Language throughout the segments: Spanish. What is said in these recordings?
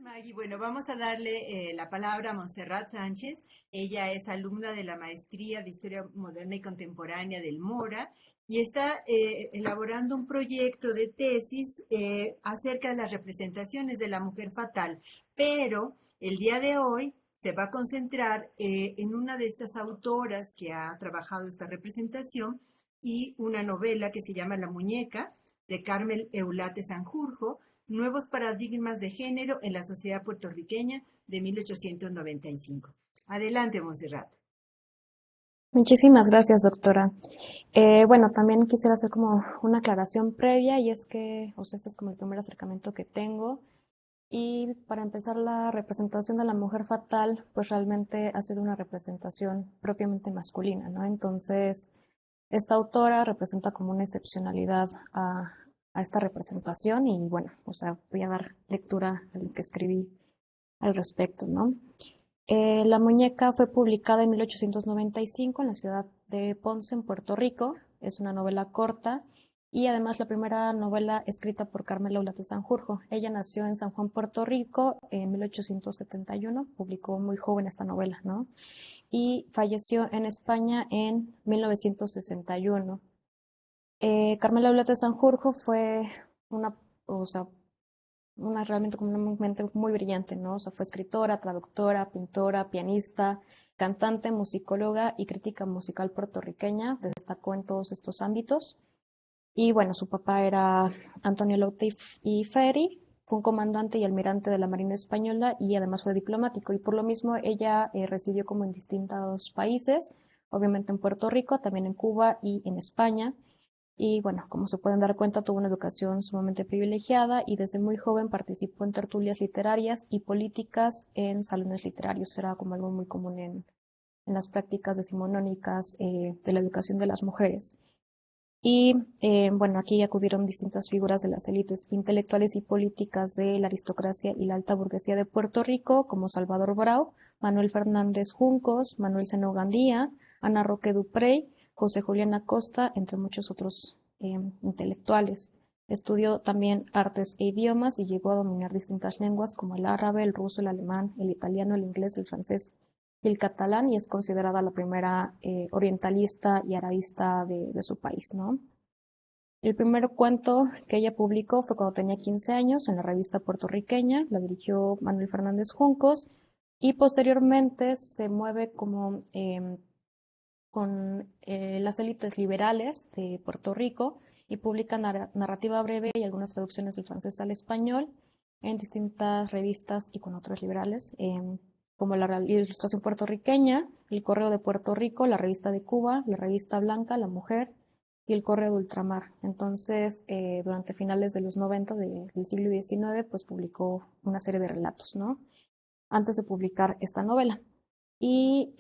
Maggie. Bueno, vamos a darle la palabra a Montserrat Sánchez. Ella es alumna de la Maestría de Historia Moderna y Contemporánea del MORA y está elaborando un proyecto de tesis acerca de las representaciones de la mujer fatal. Pero el día de hoy se va a concentrar en una de estas autoras que ha trabajado esta representación y una novela que se llama La Muñeca, de Carmel Eulate Sanjurjo, Nuevos paradigmas de género en la sociedad puertorriqueña de 1895. Adelante, Montserrat. Muchísimas gracias, doctora. Bueno, también quisiera hacer como una aclaración previa y es que, o sea, este es como el primer acercamiento que tengo. Y para empezar, la representación de la mujer fatal, pues realmente ha sido una representación propiamente masculina, ¿no? Entonces, esta autora representa como una excepcionalidad a esta representación y bueno, o sea, voy a dar lectura a lo que escribí al respecto, ¿no? La muñeca fue publicada en 1895 en la ciudad de Ponce, en Puerto Rico. Es una novela corta y además la primera novela escrita por Carmela Eulate Sanjurjo. Ella nació en San Juan, Puerto Rico, en 1871. Publicó muy joven esta novela, ¿no? Y falleció en España en 1961. Carmela Eulate Sanjurjo fue una, o sea, realmente como una mente muy brillante, ¿no? O sea, fue escritora, traductora, pintora, pianista, cantante, musicóloga y crítica musical puertorriqueña. Destacó en todos estos ámbitos. Y bueno, su papá era Antonio Eulate y Ferry, fue un comandante y almirante de la Marina Española y además fue diplomático. Y por lo mismo ella residió como en distintos países, obviamente en Puerto Rico, también en Cuba y en España. Y bueno, como se pueden dar cuenta, tuvo una educación sumamente privilegiada y desde muy joven participó en tertulias literarias y políticas en salones literarios. Era como algo muy común en las prácticas decimonónicas de la educación de las mujeres. Y bueno, aquí acudieron distintas figuras de las élites intelectuales y políticas de la aristocracia y la alta burguesía de Puerto Rico, como Salvador Brau, Manuel Fernández Juncos, Manuel Seno Gandía, Ana Roque Duprey, José Julián Acosta, entre muchos otros intelectuales. Estudió también artes e idiomas y llegó a dominar distintas lenguas como el árabe, el ruso, el alemán, el italiano, el inglés, el francés y el catalán, y es considerada la primera orientalista y arabista de su país, ¿no? El primer cuento que ella publicó fue cuando tenía 15 años en la revista puertorriqueña, la dirigió Manuel Fernández Juncos, y posteriormente se mueve como con las élites liberales de Puerto Rico y publica narrativa breve y algunas traducciones del francés al español en distintas revistas y con otros liberales, como la Ilustración Puertorriqueña, el Correo de Puerto Rico, la Revista de Cuba, la Revista Blanca, La Mujer y el Correo de Ultramar. Entonces, durante finales de los 90 del siglo XIX, pues publicó una serie de relatos, ¿no? Antes de publicar esta novela. Y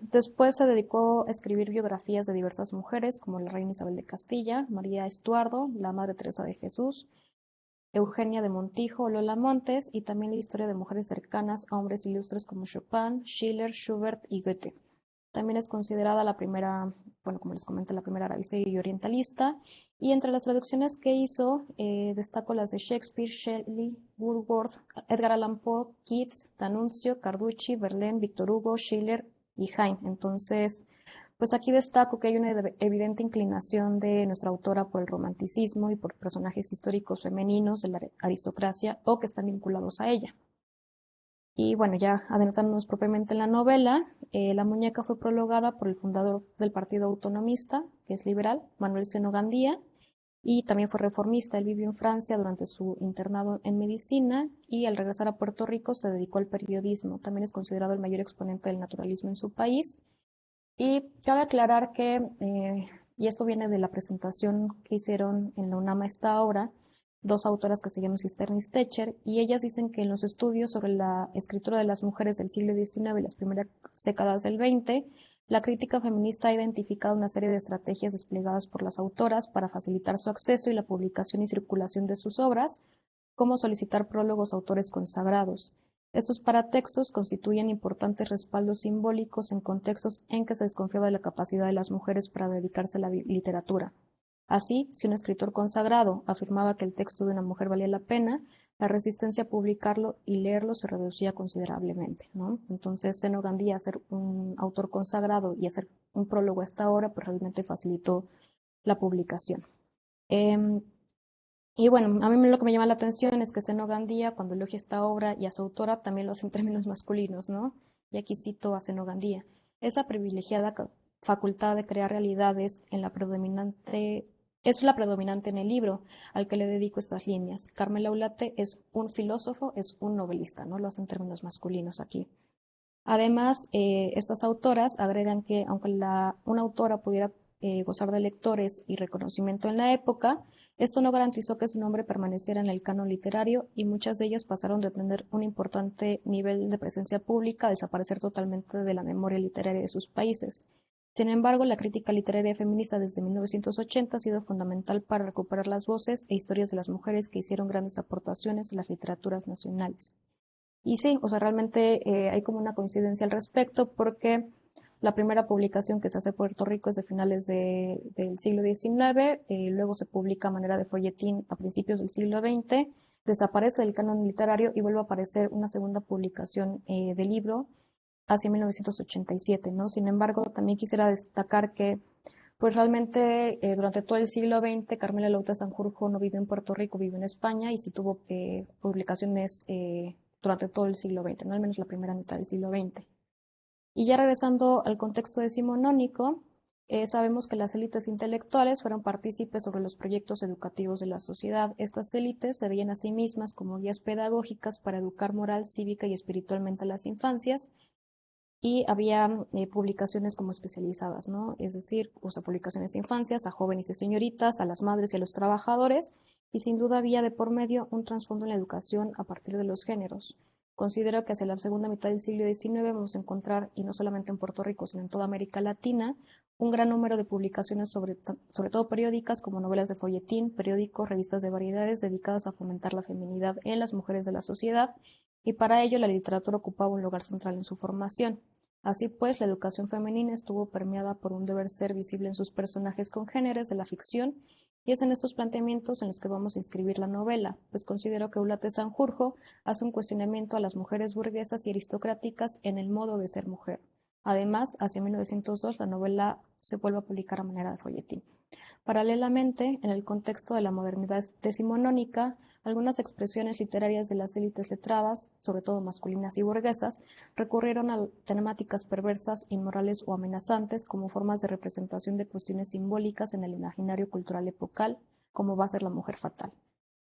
después se dedicó a escribir biografías de diversas mujeres, como la reina Isabel de Castilla, María Estuardo, la Madre Teresa de Jesús, Eugenia de Montijo, Lola Montes, y también la historia de mujeres cercanas a hombres ilustres como Chopin, Schiller, Schubert y Goethe. También es considerada la primera, bueno, como les comenté, la primera arabista y orientalista. Y entre las traducciones que hizo, destaco las de Shakespeare, Shelley, Woodworth, Edgar Allan Poe, Keats, D'Annunzio, Carducci, Verlaine, Victor Hugo, Schiller y Heine. Entonces, pues aquí destaco que hay una evidente inclinación de nuestra autora por el romanticismo y por personajes históricos femeninos de la aristocracia o que están vinculados a ella. Y bueno, ya adentrándonos propiamente en la novela, La Muñeca fue prologada por el fundador del Partido Autonomista, que es liberal, Manuel Seno Gandía, y también fue reformista. Él vivió en Francia durante su internado en medicina y al regresar a Puerto Rico se dedicó al periodismo. También es considerado el mayor exponente del naturalismo en su país. Y cabe aclarar que, y esto viene de la presentación que hicieron en la UNAM esta obra, dos autoras que se llaman Cisterna y Stecher, y ellas dicen que en los estudios sobre la escritura de las mujeres del siglo XIX y las primeras décadas del XX, la crítica feminista ha identificado una serie de estrategias desplegadas por las autoras para facilitar su acceso y la publicación y circulación de sus obras, como solicitar prólogos a autores consagrados. Estos paratextos constituyen importantes respaldos simbólicos en contextos en que se desconfiaba de la capacidad de las mujeres para dedicarse a la literatura. Así, si un escritor consagrado afirmaba que el texto de una mujer valía la pena, la resistencia a publicarlo y leerlo se reducía considerablemente, ¿no? Entonces, Zeno Gandía, ser un autor consagrado y hacer un prólogo a esta obra, pues realmente facilitó la publicación. Y bueno, a mí lo que me llama la atención es que Zeno Gandía, cuando elogia esta obra y a su autora, también lo hace en términos masculinos, ¿no? Y aquí cito a Zeno Gandía. Esa privilegiada facultad de crear realidades es la predominante en el libro al que le dedico estas líneas. Carmela Ulate es un filósofo, es un novelista, ¿no? Lo hace en términos masculinos aquí. Además, estas autoras agregan que aunque una autora pudiera gozar de lectores y reconocimiento en la época, esto no garantizó que su nombre permaneciera en el canon literario y muchas de ellas pasaron de tener un importante nivel de presencia pública a desaparecer totalmente de la memoria literaria de sus países. Sin embargo, la crítica literaria feminista desde 1980 ha sido fundamental para recuperar las voces e historias de las mujeres que hicieron grandes aportaciones a las literaturas nacionales. Y sí, o sea, realmente hay como una coincidencia al respecto porque la primera publicación que se hace en Puerto Rico es de finales del siglo XIX, luego se publica a manera de folletín a principios del siglo XX, desaparece del canon literario y vuelve a aparecer una segunda publicación del libro hacia 1987, ¿no? Sin embargo, también quisiera destacar que pues realmente durante todo el siglo XX Carmela Lauta Sanjurjo no vive en Puerto Rico, vive en España y sí tuvo publicaciones durante todo el siglo XX, ¿no? Al menos la primera mitad del siglo XX. Y ya regresando al contexto decimonónico, sabemos que las élites intelectuales fueron partícipes sobre los proyectos educativos de la sociedad. Estas élites se veían a sí mismas como guías pedagógicas para educar moral, cívica y espiritualmente a las infancias, y había publicaciones como especializadas, ¿no? Es decir, o sea, publicaciones de infancias, a jóvenes y señoritas, a las madres y a los trabajadores, y sin duda había de por medio un trasfondo en la educación a partir de los géneros. Considero que hacia la segunda mitad del siglo XIX vamos a encontrar, y no solamente en Puerto Rico, sino en toda América Latina, un gran número de publicaciones, sobre todo periódicas, como novelas de folletín, periódicos, revistas de variedades dedicadas a fomentar la feminidad en las mujeres de la sociedad, y para ello la literatura ocupaba un lugar central en su formación. Así pues, la educación femenina estuvo permeada por un deber ser visible en sus personajes congéneres de la ficción, y es en estos planteamientos en los que vamos a inscribir la novela, pues considero que Ulate Sanjurjo hace un cuestionamiento a las mujeres burguesas y aristocráticas en el modo de ser mujer. Además, hacia 1902 la novela se vuelve a publicar a manera de folletín. Paralelamente, en el contexto de la modernidad decimonónica, algunas expresiones literarias de las élites letradas, sobre todo masculinas y burguesas, recurrieron a temáticas perversas, inmorales o amenazantes como formas de representación de cuestiones simbólicas en el imaginario cultural epocal, como va a ser la mujer fatal.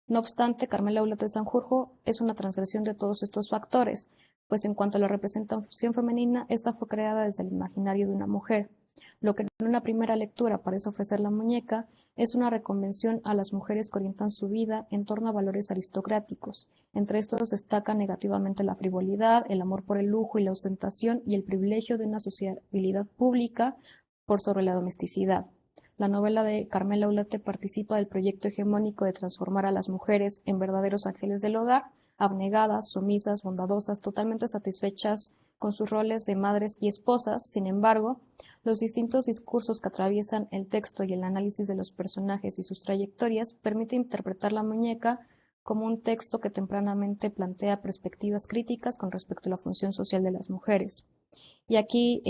No obstante, Carmela Ulate Sanjurjo es una transgresión de todos estos factores, pues en cuanto a la representación femenina, esta fue creada desde el imaginario de una mujer. Lo que en una primera lectura parece ofrecer la muñeca es una reconvención a las mujeres que orientan su vida en torno a valores aristocráticos. Entre estos destacan negativamente la frivolidad, el amor por el lujo y la ostentación y el privilegio de una sociabilidad pública por sobre la domesticidad. La novela de Carmela Ulate participa del proyecto hegemónico de transformar a las mujeres en verdaderos ángeles del hogar, abnegadas, sumisas, bondadosas, totalmente satisfechas con sus roles de madres y esposas. Sin embargo, los distintos discursos que atraviesan el texto y el análisis de los personajes y sus trayectorias permiten interpretar la muñeca como un texto que tempranamente plantea perspectivas críticas con respecto a la función social de las mujeres. Y aquí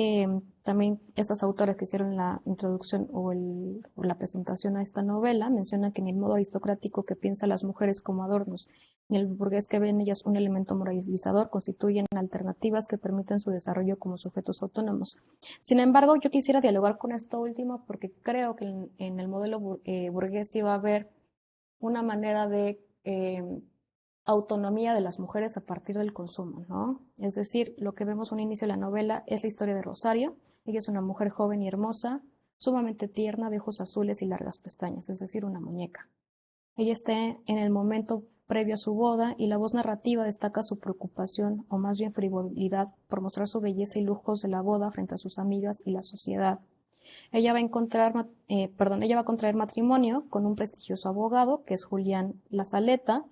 también estas autoras que hicieron la introducción o la presentación a esta novela mencionan que ni el modo aristocrático que piensa a las mujeres como adornos, ni el burgués que ve en ellas un elemento moralizador constituyen alternativas que permiten su desarrollo como sujetos autónomos. Sin embargo, yo quisiera dialogar con esto último porque creo que en el modelo burgués sí va a haber una manera de autonomía de las mujeres a partir del consumo, ¿no? Es decir, lo que vemos al inicio de la novela es la historia de Rosario. Ella es una mujer joven y hermosa, sumamente tierna, de ojos azules y largas pestañas, es decir, una muñeca. Ella está en el momento previo a su boda y la voz narrativa destaca su preocupación, o más bien frivolidad, por mostrar su belleza y lujos de la boda frente a sus amigas y la sociedad. Ella va a contraer matrimonio con un prestigioso abogado, que es Julián Lazaleta,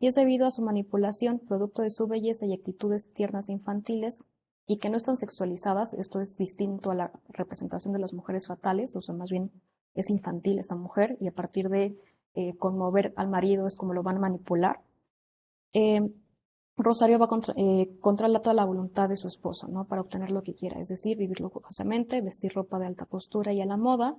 y es debido a su manipulación, producto de su belleza y actitudes tiernas e infantiles, y que no están sexualizadas. Esto es distinto a la representación de las mujeres fatales, o sea, más bien es infantil esta mujer, y a partir de conmover al marido es como lo van a manipular. eh, Rosario va contra toda la voluntad de su esposo, ¿no? Para obtener lo que quiera, es decir, vivir lujosamente, vestir ropa de alta costura y a la moda,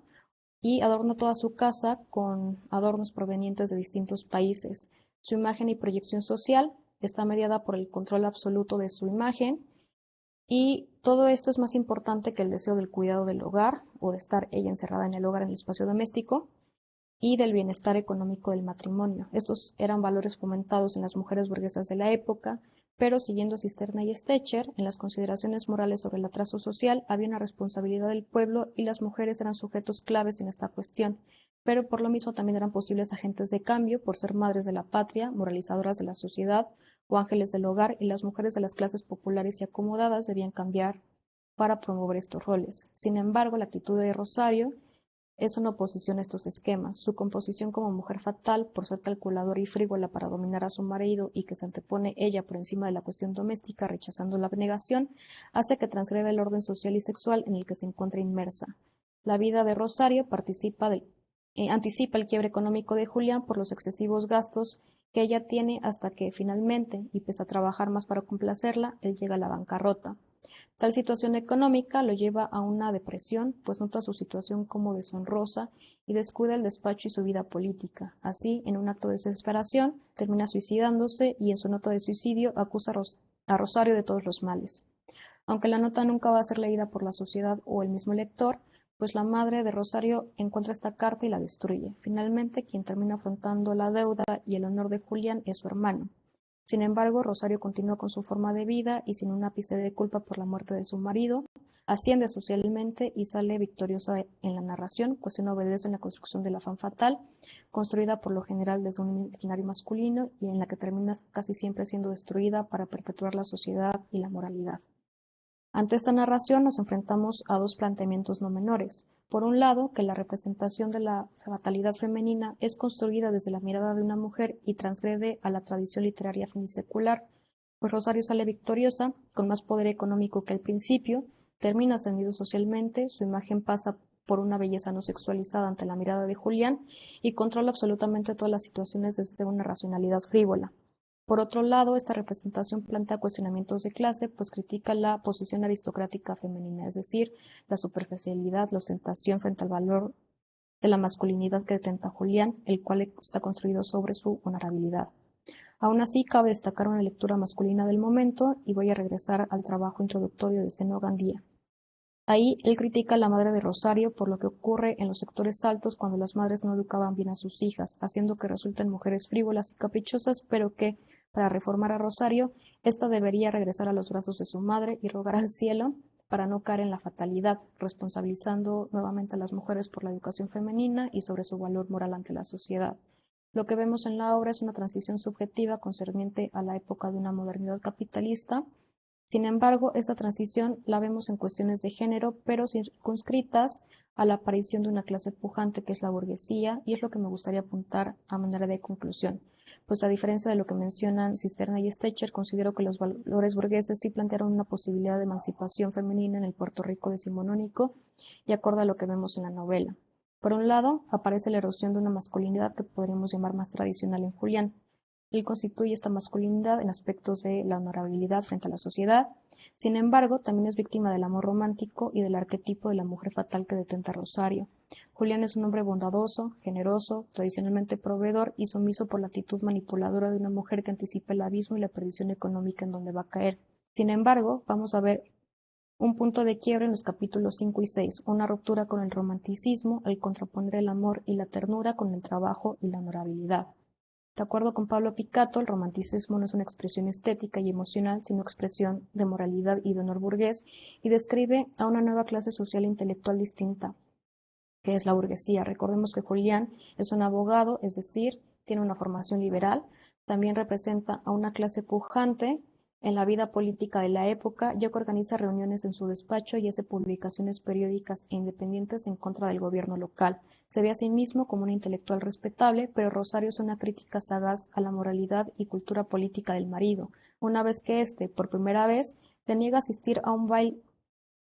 y adorna toda su casa con adornos provenientes de distintos países. Su imagen y proyección social está mediada por el control absoluto de su imagen, y todo esto es más importante que el deseo del cuidado del hogar o de estar ella encerrada en el hogar, en el espacio doméstico, y del bienestar económico del matrimonio. Estos eran valores fomentados en las mujeres burguesas de la época, pero siguiendo Cisterna y Stecher, en las consideraciones morales sobre el atraso social había una responsabilidad del pueblo y las mujeres eran sujetos claves en esta cuestión, pero por lo mismo también eran posibles agentes de cambio por ser madres de la patria, moralizadoras de la sociedad o ángeles del hogar, y las mujeres de las clases populares y acomodadas debían cambiar para promover estos roles. Sin embargo, la actitud de Rosario es una oposición a estos esquemas. Su composición como mujer fatal, por ser calculadora y frívola para dominar a su marido y que se antepone ella por encima de la cuestión doméstica, rechazando la abnegación, hace que transgreda el orden social y sexual en el que se encuentra inmersa. La vida de Rosario anticipa el quiebre económico de Julián por los excesivos gastos que ella tiene hasta que finalmente, y pese a trabajar más para complacerla, él llega a la bancarrota. Tal situación económica lo lleva a una depresión, pues nota su situación como deshonrosa y descuida el despacho y su vida política. Así, en un acto de desesperación, termina suicidándose y en su nota de suicidio acusa a Rosario de todos los males. Aunque la nota nunca va a ser leída por la sociedad o el mismo lector, pues la madre de Rosario encuentra esta carta y la destruye. Finalmente, quien termina afrontando la deuda y el honor de Julián es su hermano. Sin embargo, Rosario continúa con su forma de vida y sin un ápice de culpa por la muerte de su marido, asciende socialmente y sale victoriosa en la narración, pues no obedece en la construcción de la femme fatale, construida por lo general desde un imaginario masculino y en la que termina casi siempre siendo destruida para perpetuar la sociedad y la moralidad. Ante esta narración nos enfrentamos a dos planteamientos no menores. Por un lado, que la representación de la fatalidad femenina es construida desde la mirada de una mujer y transgrede a la tradición literaria finisecular, pues Rosario sale victoriosa, con más poder económico que al principio, termina ascendido socialmente, su imagen pasa por una belleza no sexualizada ante la mirada de Julián y controla absolutamente todas las situaciones desde una racionalidad frívola. Por otro lado, esta representación plantea cuestionamientos de clase, pues critica la posición aristocrática femenina, es decir, la superficialidad, la ostentación frente al valor de la masculinidad que detenta Julián, el cual está construido sobre su honorabilidad. Aún así, cabe destacar una lectura masculina del momento y voy a regresar al trabajo introductorio de Zeno Gandía. Ahí él critica a la madre de Rosario por lo que ocurre en los sectores altos cuando las madres no educaban bien a sus hijas, haciendo que resulten mujeres frívolas y caprichosas, pero que, para reformar a Rosario, ésta debería regresar a los brazos de su madre y rogar al cielo para no caer en la fatalidad, responsabilizando nuevamente a las mujeres por la educación femenina y sobre su valor moral ante la sociedad. Lo que vemos en la obra es una transición subjetiva concerniente a la época de una modernidad capitalista. Sin embargo, esta transición la vemos en cuestiones de género, pero circunscritas a la aparición de una clase pujante que es la burguesía, y es lo que me gustaría apuntar a manera de conclusión. Pues a diferencia de lo que mencionan Cisterna y Stecher, considero que los valores burgueses sí plantearon una posibilidad de emancipación femenina en el Puerto Rico decimonónico y acorde a lo que vemos en la novela. Por un lado, aparece la erosión de una masculinidad que podríamos llamar más tradicional en Julián. Él constituye esta masculinidad en aspectos de la honorabilidad frente a la sociedad. Sin embargo, también es víctima del amor romántico y del arquetipo de la mujer fatal que detenta Rosario. Julián es un hombre bondadoso, generoso, tradicionalmente proveedor y sumiso por la actitud manipuladora de una mujer que anticipa el abismo y la perdición económica en donde va a caer. Sin embargo, vamos a ver un punto de quiebre en los capítulos 5 y 6, una ruptura con el romanticismo al contraponer el amor y la ternura con el trabajo y la honorabilidad. De acuerdo con Pablo Picato, el romanticismo no es una expresión estética y emocional, sino expresión de moralidad y de honor burgués, y describe a una nueva clase social e intelectual distinta, que es la burguesía. Recordemos que Julián es un abogado, es decir, tiene una formación liberal, también representa a una clase pujante en la vida política de la época, ya que organiza reuniones en su despacho y hace publicaciones periódicas e independientes en contra del gobierno local. Se ve a sí mismo como un intelectual respetable, pero Rosario es una crítica sagaz a la moralidad y cultura política del marido, una vez que éste, por primera vez, le niega asistir a un baile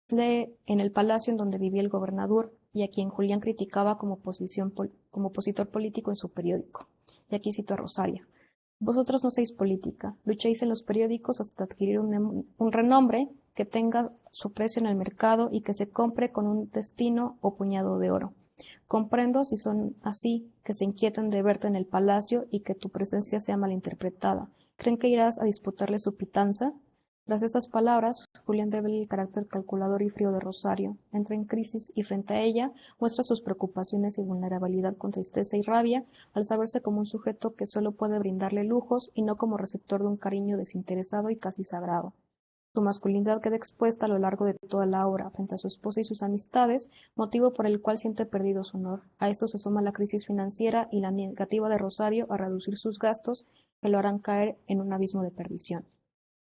en el palacio en donde vivía el gobernador y a quien Julián criticaba como opositor político en su periódico. Y aquí cito a Rosario. Vosotros no sois política, luchéis en los periódicos hasta adquirir un renombre que tenga su precio en el mercado y que se compre con un destino o puñado de oro. Comprendo, si son así, que se inquietan de verte en el palacio y que tu presencia sea malinterpretada. ¿Creen que irás a disputarle su pitanza? Tras estas palabras, Julián revela el carácter calculador y frío de Rosario, entra en crisis y frente a ella muestra sus preocupaciones y vulnerabilidad con tristeza y rabia al saberse como un sujeto que solo puede brindarle lujos y no como receptor de un cariño desinteresado y casi sagrado. Su masculinidad queda expuesta a lo largo de toda la obra frente a su esposa y sus amistades, motivo por el cual siente perdido su honor. A esto se suma la crisis financiera y la negativa de Rosario a reducir sus gastos que lo harán caer en un abismo de perdición.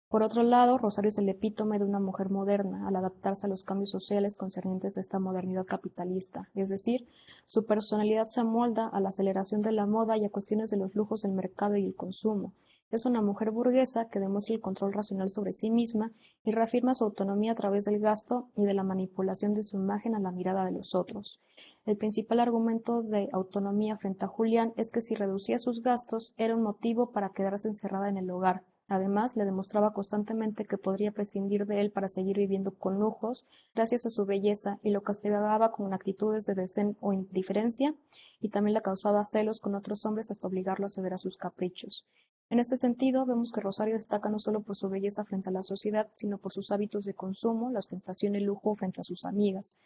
Por otro lado, Rosario es el epítome de una mujer moderna al adaptarse a los cambios sociales concernientes a esta modernidad capitalista, es decir, su personalidad se amolda a la aceleración de la moda y a cuestiones de los lujos del mercado y el consumo. Es una mujer burguesa que demuestra el control racional sobre sí misma y reafirma su autonomía a través del gasto y de la manipulación de su imagen a la mirada de los otros. El principal argumento de autonomía frente a Julián es que si reducía sus gastos era un motivo para quedarse encerrada en el hogar. Además, le demostraba constantemente que podría prescindir de él para seguir viviendo con lujos gracias a su belleza y lo castigaba con actitudes de desdén o indiferencia y también le causaba celos con otros hombres hasta obligarlo a ceder a sus caprichos. En este sentido, vemos que Rosario destaca no solo por su belleza frente a la sociedad, sino por sus hábitos de consumo, la ostentación y el lujo frente a sus amigas.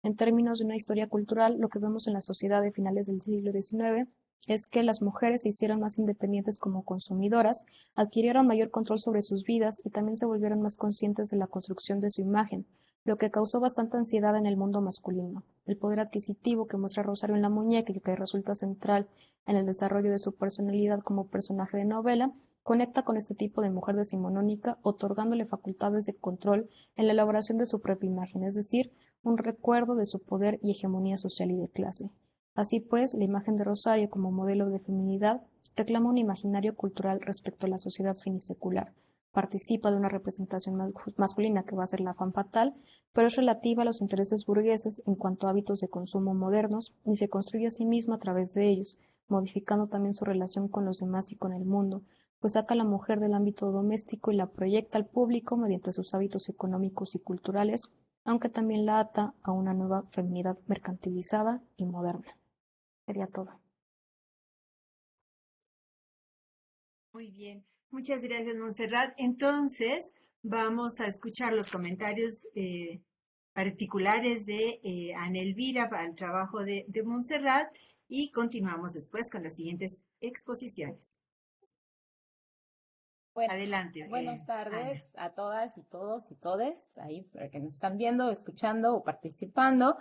En términos de una historia cultural, lo que vemos en la sociedad de finales del siglo XIX es que las mujeres se hicieron más independientes como consumidoras, adquirieron mayor control sobre sus vidas y también se volvieron más conscientes de la construcción de su imagen, lo que causó bastante ansiedad en el mundo masculino. El poder adquisitivo que muestra Rosario en la muñeca y que resulta central en el desarrollo de su personalidad como personaje de novela, conecta con este tipo de mujer decimonónica, otorgándole facultades de control en la elaboración de su propia imagen, es decir, un recuerdo de su poder y hegemonía social y de clase. Así pues, la imagen de Rosario como modelo de feminidad reclama un imaginario cultural respecto a la sociedad finisecular. Participa de una representación masculina que va a ser la femme fatale, pero es relativa a los intereses burgueses en cuanto a hábitos de consumo modernos y se construye a sí misma a través de ellos, modificando también su relación con los demás y con el mundo, pues saca a la mujer del ámbito doméstico y la proyecta al público mediante sus hábitos económicos y culturales, aunque también la ata a una nueva feminidad mercantilizada y moderna. Sería todo. Muy bien, muchas gracias, Montserrat. Entonces, vamos a escuchar los comentarios particulares de Ana Elvira para el trabajo de Montserrat y continuamos después con las siguientes exposiciones. Adelante. Buenas tardes Ana. a todas y todos y todes, ahí que nos están viendo, escuchando o participando.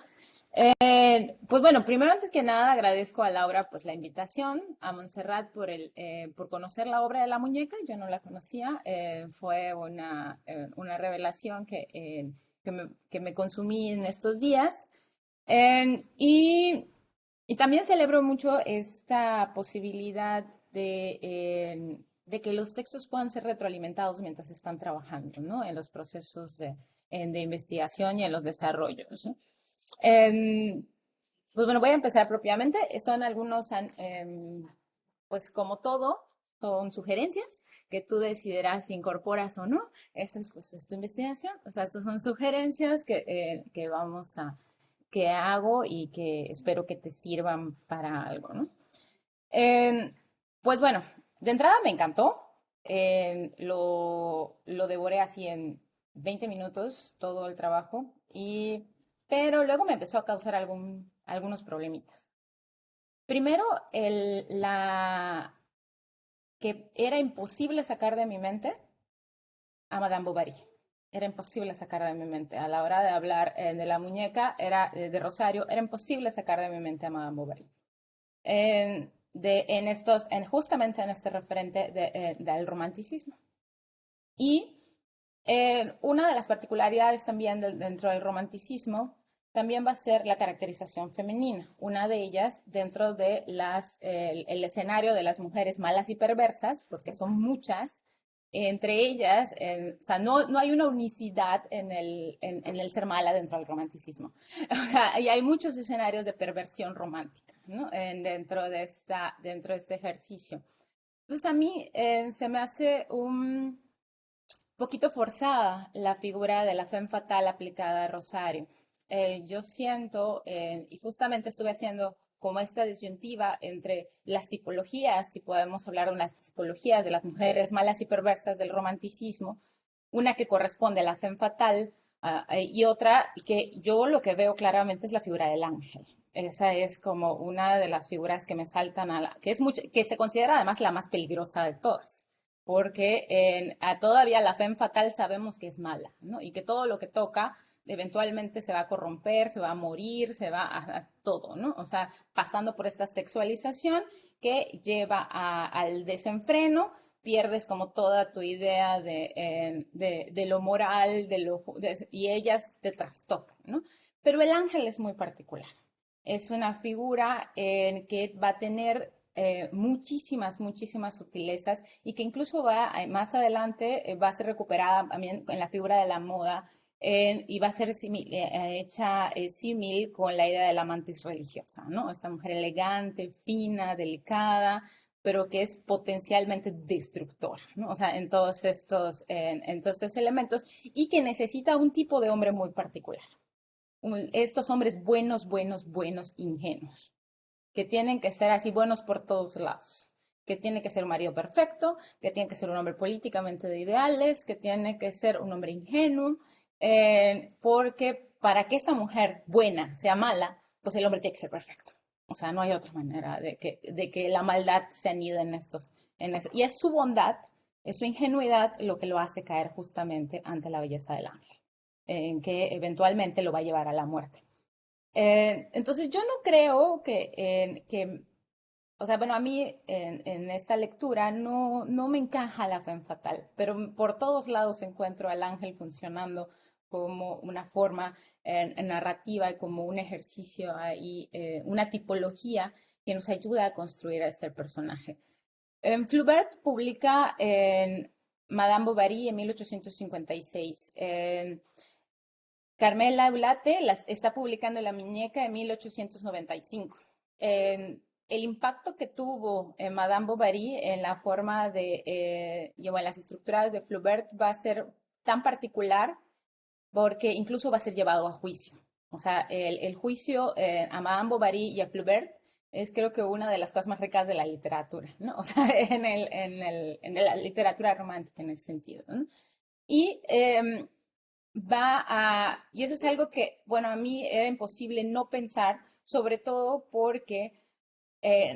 Pues bueno, primero antes que nada agradezco a Laura pues la invitación, a Montserrat por conocer la obra de la muñeca, yo no la conocía, fue una revelación que me consumí en estos días. Y también celebro mucho esta posibilidad de que los textos puedan ser retroalimentados mientras están trabajando, ¿no? En los procesos de investigación y en los desarrollos, ¿no? Pues bueno, voy a empezar propiamente. Son algunos, pues como todo, son sugerencias que tú decidirás si incorporas o no. Eso es, pues, es tu investigación. O sea, esas son sugerencias que hago y que espero que te sirvan para algo, ¿no? Pues bueno, de entrada me encantó. Lo devoré así en 20 minutos todo el trabajo, pero luego me empezó a causar algunos problemitas. Primero, que era imposible sacar de mi mente a Madame Bovary. Era imposible sacar de mi mente. A la hora de hablar de la muñeca de Rosario, era imposible sacar de mi mente a Madame Bovary. Justamente en este referente del romanticismo. Y una de las particularidades también dentro del romanticismo también va a ser la caracterización femenina. Una de ellas dentro de el escenario de las mujeres malas y perversas, porque son muchas. Entre ellas, o sea, no hay una unicidad en el ser mala dentro del romanticismo. Y hay muchos escenarios de perversión romántica, ¿no? Dentro de este ejercicio. Entonces a mí se me hace un poquito forzada la figura de la femme fatale aplicada a Rosario. Yo siento, y justamente estuve haciendo como esta disyuntiva entre las tipologías, si podemos hablar de unas tipologías de las mujeres malas y perversas del romanticismo, una que corresponde a la femme fatale y otra que yo lo que veo claramente es la figura del ángel. Esa es como una de las figuras que me saltan que es que se considera además la más peligrosa de todas, porque todavía la femme fatale sabemos que es mala, ¿no? Y que todo lo que toca eventualmente se va a corromper, se va a morir, se va a todo, ¿no? O sea, pasando por esta sexualización que lleva al desenfreno, pierdes como toda tu idea de lo moral, y ellas te trastocan, ¿no? Pero el ángel es muy particular. Es una figura que va a tener muchísimas, muchísimas sutilezas y que incluso más adelante va a ser recuperada también en la figura de la moda y va a ser hecha símil con la idea de la mantis religiosa, ¿no? Esta mujer elegante, fina, delicada, pero que es potencialmente destructora, ¿no? O sea, en todos estos elementos y que necesita un tipo de hombre muy particular. Estos hombres buenos, buenos, buenos, ingenuos que tienen que ser así buenos por todos lados, que tiene que ser un marido perfecto, que tiene que ser un hombre políticamente de ideales, que tiene que ser un hombre ingenuo, porque para que esta mujer buena sea mala, pues el hombre tiene que ser perfecto. O sea, no hay otra manera de que la maldad se anide y es su bondad, es su ingenuidad lo que lo hace caer justamente ante la belleza del ángel, en que eventualmente lo va a llevar a la muerte. Entonces yo no creo o sea, bueno, a mí en esta lectura no me encaja la femme fatale, pero por todos lados encuentro al ángel funcionando como una forma narrativa y como un ejercicio ahí, una tipología que nos ayuda a construir a este personaje. Flaubert publica en Madame Bovary en 1856. Carmela Eulate está publicando La muñeca en 1895. El impacto que tuvo Madame Bovary en la forma y en las estructuras de Flaubert va a ser tan particular porque incluso va a ser llevado a juicio. O sea, el juicio a Madame Bovary y a Flaubert es creo que una de las cosas más ricas de la literatura, ¿no? O sea, en la literatura romántica en ese sentido, ¿no? Y y eso es algo que, bueno, a mí era imposible no pensar, sobre todo porque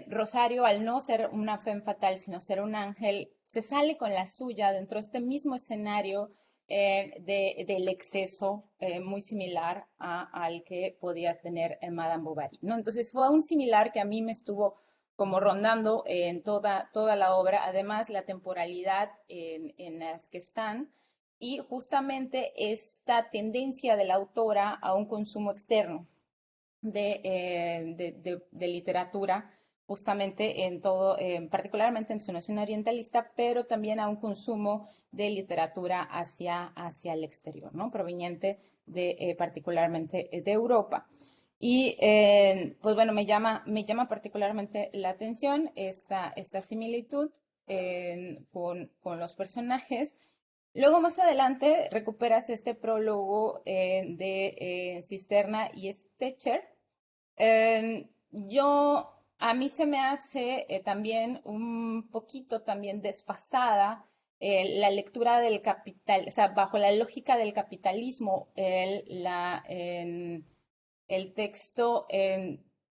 Rosario, al no ser una femme fatale, sino ser un ángel, se sale con la suya dentro de este mismo escenario del exceso muy similar al que podía tener Madame Bovary, ¿no? Entonces fue un similar que a mí me estuvo como rondando en toda la obra, además la temporalidad en las que están y justamente esta tendencia de la autora a un consumo externo de literatura, justamente en todo, particularmente en su noción orientalista, pero también a un consumo de literatura hacia el exterior, ¿no? Proveniente particularmente de Europa. Y pues bueno, me llama particularmente la atención esta similitud con los personajes. Luego más adelante recuperas este prólogo de Cisterna y Stecher. A mí se me hace también un poquito también desfasada la lectura del capital, o sea, bajo la lógica del capitalismo, el texto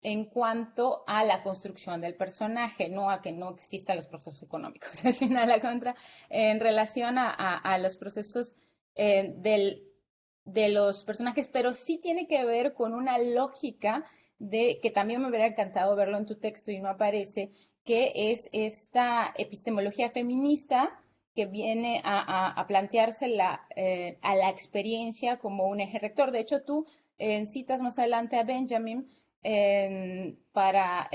en cuanto a la construcción del personaje, no a que no existan los procesos económicos, sino a la contra, en relación a los procesos de los personajes, pero sí tiene que ver con una lógica que también me hubiera encantado verlo en tu texto y no aparece, que es esta epistemología feminista que viene a plantearse a la experiencia como un eje rector. De hecho, tú citas más adelante a Benjamin para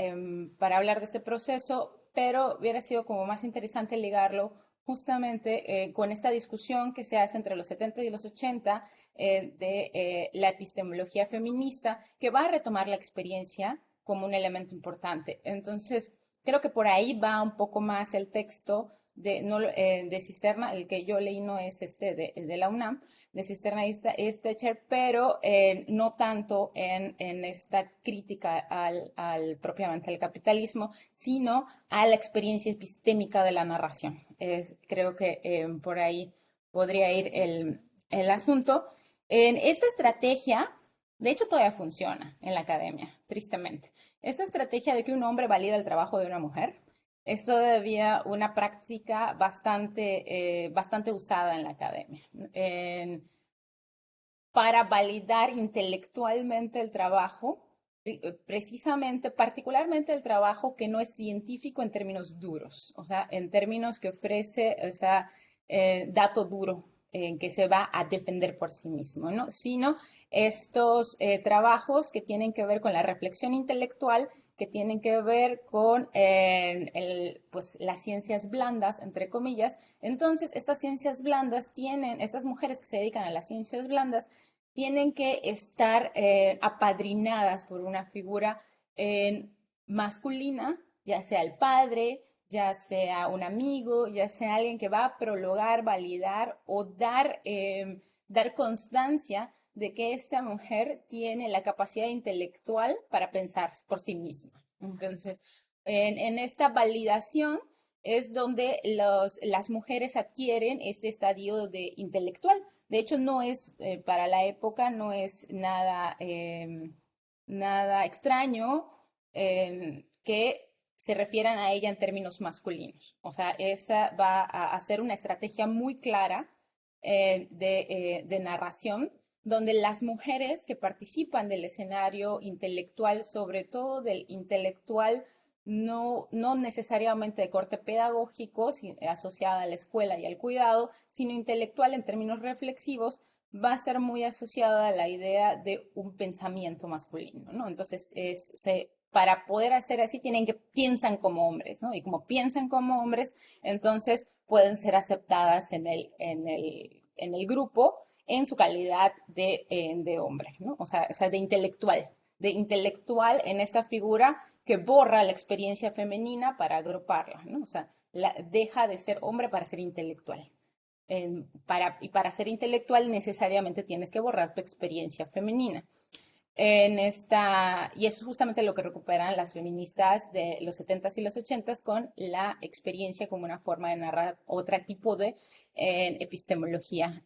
hablar de este proceso, pero hubiera sido como más interesante ligarlo justamente con esta discusión que se hace entre los 70 y los 80 de la epistemología feminista, que va a retomar la experiencia como un elemento importante. Entonces, creo que por ahí va un poco más el texto de Cisterna, el que yo leí no es de la UNAM, de Cisterna y Stecher, pero no tanto en esta crítica propiamente al capitalismo, sino a la experiencia epistémica de la narración. Creo que por ahí podría ir el asunto. En esta estrategia, de hecho, todavía funciona en la academia, tristemente. Esta estrategia de que un hombre valida el trabajo de una mujer es todavía una práctica bastante usada en la academia. Para validar intelectualmente el trabajo, precisamente, particularmente el trabajo que no es científico en términos duros, o sea, en términos que ofrece, o sea, dato duro, en que se va a defender por sí mismo, ¿no? Sino estos trabajos que tienen que ver con la reflexión intelectual, que tienen que ver con pues, las ciencias blandas, entre comillas. Entonces, estas ciencias blandas estas mujeres que se dedican a las ciencias blandas, tienen que estar apadrinadas por una figura masculina, ya sea el padre, ya sea un amigo, ya sea alguien que va a prologar, validar o dar constancia de que esta mujer tiene la capacidad intelectual para pensar por sí misma. Entonces, en esta validación es donde las mujeres adquieren este estadio de intelectual. De hecho, no es, para la época, no es nada extraño que se refieran a ella en términos masculinos. O sea, esa va a ser una estrategia muy clara de narración, donde las mujeres que participan del escenario intelectual, sobre todo del intelectual no necesariamente de corte pedagógico, asociada a la escuela y al cuidado, sino intelectual en términos reflexivos, va a estar muy asociada a la idea de un pensamiento masculino, ¿no? Entonces, para poder hacer así, piensan como hombres, ¿no? Y como piensan como hombres, entonces pueden ser aceptadas en el grupo en su calidad de hombre, ¿no? O sea, de intelectual en esta figura que borra la experiencia femenina para agruparla, ¿no? O sea, deja de ser hombre para ser intelectual. Y para ser intelectual necesariamente tienes que borrar tu experiencia femenina. Y eso es justamente lo que recuperan las feministas de los 70s y los 80s con la experiencia como una forma de narrar otro tipo de epistemología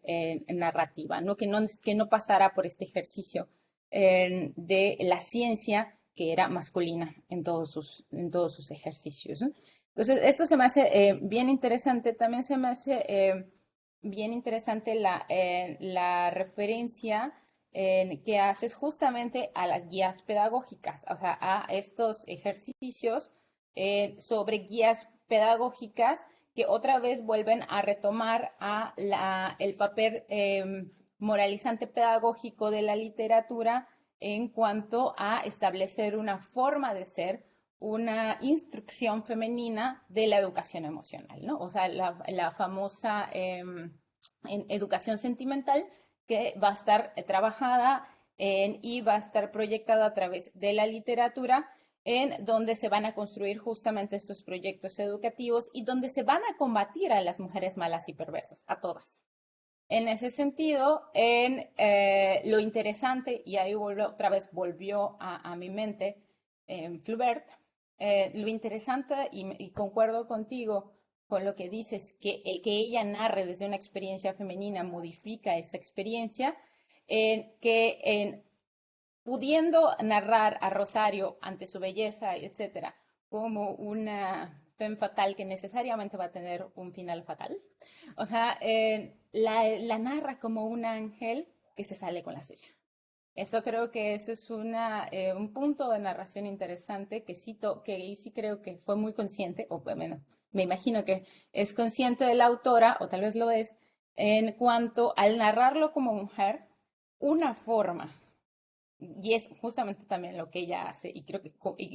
narrativa, ¿no? Que no pasara por este ejercicio de la ciencia que era masculina en todos sus ejercicios, ¿no? Entonces, esto se me hace bien interesante. También se me hace bien interesante la referencia que haces justamente a las guías pedagógicas, o sea, a estos ejercicios sobre guías pedagógicas que otra vez vuelven a retomar el papel moralizante pedagógico de la literatura en cuanto a establecer una forma de ser, una instrucción femenina de la educación emocional, ¿no? O sea, la famosa educación sentimental que va a estar trabajada y va a estar proyectada a través de la literatura, en donde se van a construir justamente estos proyectos educativos y donde se van a combatir a las mujeres malas y perversas, a todas. En ese sentido, lo interesante, y ahí otra vez volvió a mi mente Flaubert, lo interesante, y concuerdo contigo con lo que dices, que el que ella narre desde una experiencia femenina modifica esa experiencia, pudiendo narrar a Rosario ante su belleza, etcétera, como una femme fatal que necesariamente va a tener un final fatal. O sea, la narra como un ángel que se sale con la suya. Eso creo que eso es un punto de narración interesante que sí creo que fue muy consciente, o bueno, me imagino que es consciente de la autora, o tal vez lo es, en cuanto al narrarlo como mujer, una forma, y es justamente también lo que ella hace, y creo que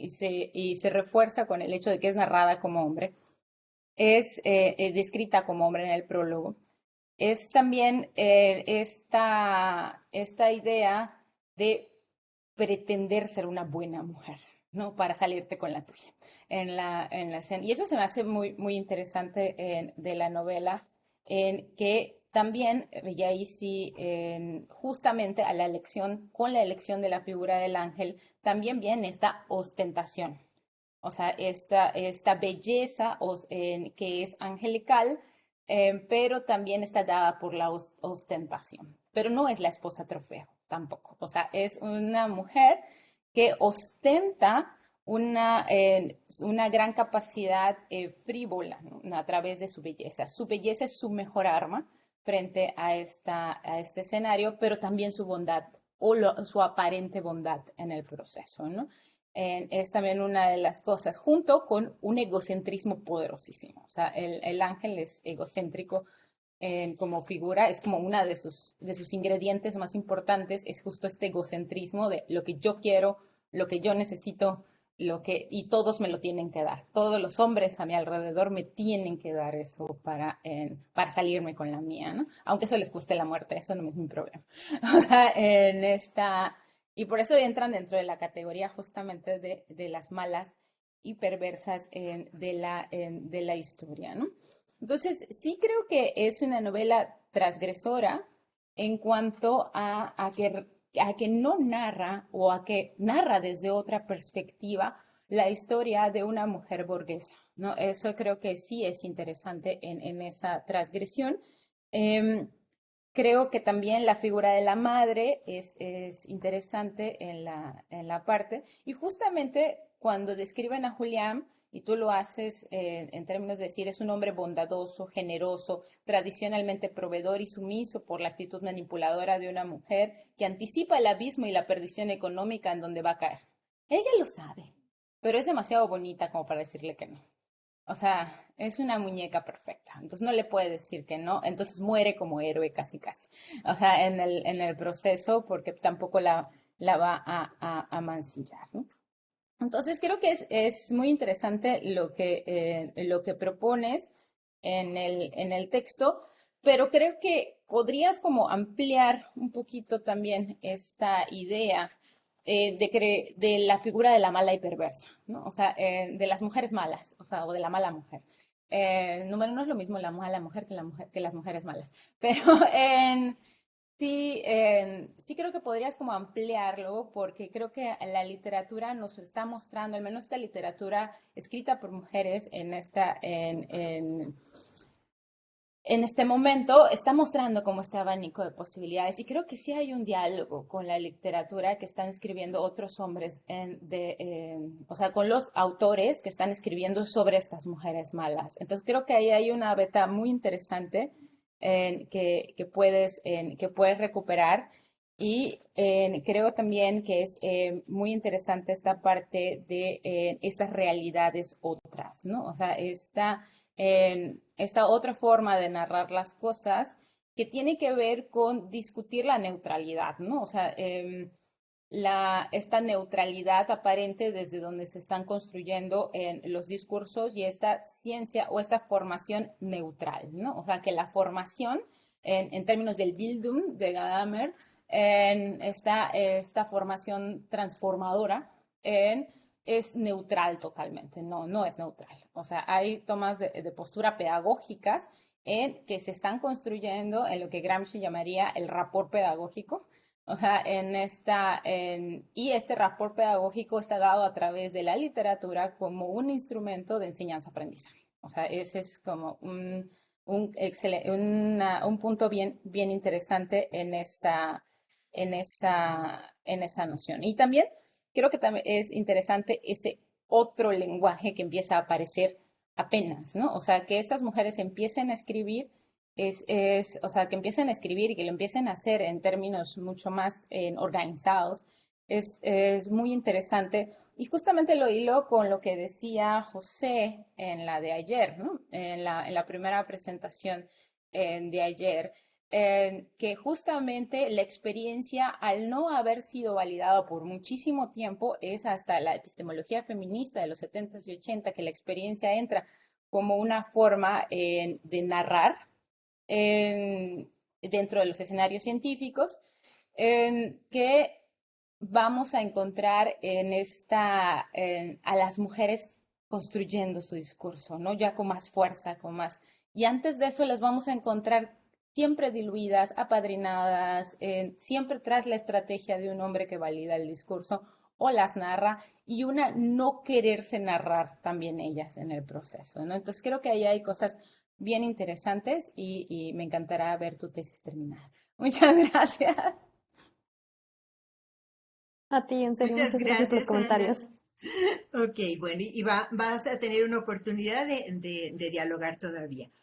se refuerza con el hecho de que es narrada como hombre, es descrita como hombre en el prólogo, es también esta idea de pretender ser una buena mujer, ¿no? Para salirte con la tuya en la escena. Y eso se me hace muy, muy interesante de la novela, en que también, y ahí sí, justamente a la elección, con la elección de la figura del ángel, también viene esta ostentación. O sea, esta belleza que es angelical, pero también está dada por la ostentación. Pero no es la esposa trofeo tampoco. O sea, es una mujer que ostenta una gran capacidad frívola, ¿no? A través de su belleza. Su belleza es su mejor arma frente a este escenario, pero también su bondad o su aparente bondad en el proceso, ¿no? Es también una de las cosas, junto con un egocentrismo poderosísimo. O sea, el ángel es egocéntrico como figura, es como una de sus ingredientes más importantes, es justo este egocentrismo de lo que yo quiero, lo que yo necesito, y todos me lo tienen que dar. Todos los hombres a mi alrededor me tienen que dar eso para salirme con la mía, ¿no? Aunque eso les cueste la muerte, eso no es mi problema. O sea, y por eso entran dentro de la categoría justamente de las malas y perversas de la historia, ¿no? Entonces, sí creo que es una novela transgresora en cuanto a que no narra o a que narra desde otra perspectiva la historia de una mujer burguesa, ¿no? Eso creo que sí es interesante en esa transgresión. Em, Creo que también la figura de la madre es interesante en la parte. Y justamente cuando describen a Julián, y tú lo haces en términos de decir, es un hombre bondadoso, generoso, tradicionalmente proveedor y sumiso por la actitud manipuladora de una mujer que anticipa el abismo y la perdición económica en donde va a caer. Ella lo sabe, pero es demasiado bonita como para decirle que no. O sea, es una muñeca perfecta. Entonces no le puede decir que no. Entonces muere como héroe casi casi. O sea, en el proceso porque tampoco la va a mancillar, ¿no? Entonces creo que es muy interesante lo que propones en el texto, pero creo que podrías como ampliar un poquito también esta idea de la figura de la mala y perversa, ¿no? O sea, de las mujeres malas, o sea, o de la mala mujer. No es lo mismo la mala mujer que las mujeres malas, pero sí creo que podrías como ampliarlo porque creo que la literatura nos está mostrando, al menos esta literatura escrita por mujeres en este momento está mostrando como este abanico de posibilidades y creo que sí hay un diálogo con la literatura que están escribiendo otros hombres, o sea, con los autores que están escribiendo sobre estas mujeres malas. Entonces creo que ahí hay una beta muy interesante que puedes recuperar y creo también que es muy interesante esta parte de estas realidades otras, ¿no? O sea, esta otra forma de narrar las cosas que tiene que ver con discutir la neutralidad, ¿no? O sea, esta neutralidad aparente desde donde se están construyendo en los discursos y esta ciencia o esta formación neutral, ¿no? O sea, que la formación en términos del Bildung de Gadamer, en esta formación transformadora, es neutral totalmente, no es neutral. O sea, hay tomas de postura pedagógicas que se están construyendo en lo que Gramsci llamaría el rapport pedagógico. O sea, y este rapport pedagógico está dado a través de la literatura como un instrumento de enseñanza-aprendizaje. O sea, ese es como un punto bien, bien interesante en esa noción. Y también creo que también es interesante ese otro lenguaje que empieza a aparecer apenas, ¿no? O sea, que estas mujeres empiecen a escribir, o sea, que empiecen a escribir y que lo empiecen a hacer en términos mucho más organizados, es muy interesante. Y justamente lo hilo con lo que decía José en la de ayer, ¿no? En la primera presentación de ayer, que justamente la experiencia, al no haber sido validada por muchísimo tiempo, es hasta la epistemología feminista de los 70s y 80 que la experiencia entra como una forma de narrar dentro de los escenarios científicos, que vamos a encontrar a las mujeres construyendo su discurso, ¿no? Ya con más fuerza, con más... Y antes de eso las vamos a encontrar siempre diluidas, apadrinadas, siempre tras la estrategia de un hombre que valida el discurso o las narra, y una no quererse narrar también ellas en el proceso, ¿no? Entonces creo que ahí hay cosas bien interesantes y me encantará ver tu tesis terminada. Muchas gracias. A ti, en serio, Muchas muchas gracias por los gracias, Ana. comentarios. Ok, bueno, y vas a tener una oportunidad de dialogar todavía.